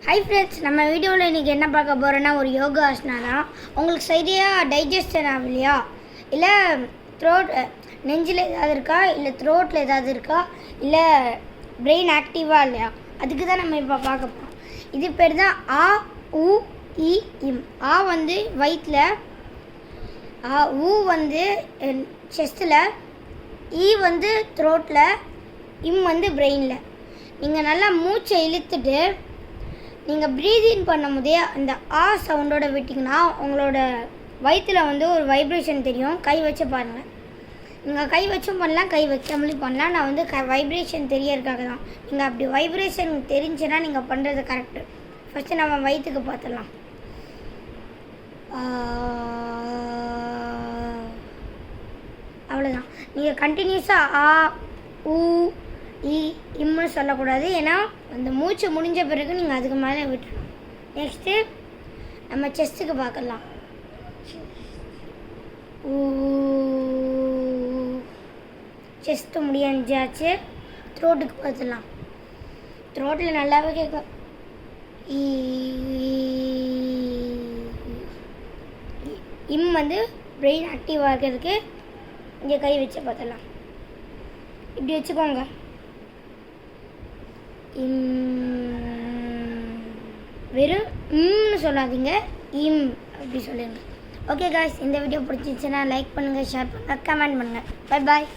Hi friends, நம்ம வீடியோவில் இன்றைக்கி என்ன பார்க்க போகிறோன்னா ஒரு யோகா ஆசனா தான். உங்களுக்கு சரியாக டைஜஸ்டன் ஆகலையா, இல்லை த்ரோட் நெஞ்சில் ஏதாவது இருக்கா, இல்லை த்ரோட்டில் ஏதாவது இருக்கா, இல்லை பிரெயின் ஆக்டிவாக இல்லையா, அதுக்கு தான் நம்ம இப்போ பார்க்க போகிறோம். இது பேர் தான் ஆ உ இ இம். ஆ வந்து வயிற்றில், ஊ வந்து செஸ்ட்டில், ஈ வந்து த்ரோட்டில், இம் வந்து பிரெயினில். நீங்கள் நல்லா மூச்சை இழுத்துட்டு நீங்கள் ப்ரீதின் பண்ணும் போதே அந்த ஆ சவுண்டோட விட்டிங்கன்னா உங்களோட வயிற்றில் வந்து ஒரு வைப்ரேஷன் தெரியும். கை வச்சு பாருங்கள். நீங்கள் கை வச்சும் பண்ணலாம், கை வைக்காமலேயும் பண்ணலாம். நான் வந்து வைப்ரேஷன் தெரியறதுக்காக தான். நீங்கள் அப்படி வைப்ரேஷன் தெரிஞ்சுன்னா நீங்கள் பண்ணுறது கரெக்டு. ஃபஸ்ட்டு நம்ம வயிற்றுக்கு பார்த்துடலாம். அவ்வளோதான். நீங்கள் கண்டினியூஸாக ஆ ஊ இம்னு சொல்லக்கூடாது. ஏன்னா அந்த மூச்சு முடிஞ்ச பிறகு நீங்கள் அதுக்கு மேலே விட்டுறணும். நெக்ஸ்ட்டு நம்ம செஸ்ட்டுக்கு பார்க்கலாம். செஸ்ட்டு முடிஞ்சாச்சு. த்ரோட்டுக்கு பார்த்துடலாம். த்ரோட்டில் நல்லாவே கேட்கும். இம் வந்து பிரெயின் ஆக்டிவாக இருக்கிறதுக்கு இங்கே கை வச்சு பார்த்துடலாம். இப்படி வச்சுக்கோங்க. வெறும் இம்னு சொல்லாதீங்க, இம் அப்படி சொல்லுங்கள். ஓகே காய்ஸ், இந்த வீடியோ பிடிச்சிருந்துச்சுன்னா லைக் பண்ணுங்கள், ஷேர் பண்ணுங்கள், கமெண்ட் பண்ணுங்கள். Bye bye.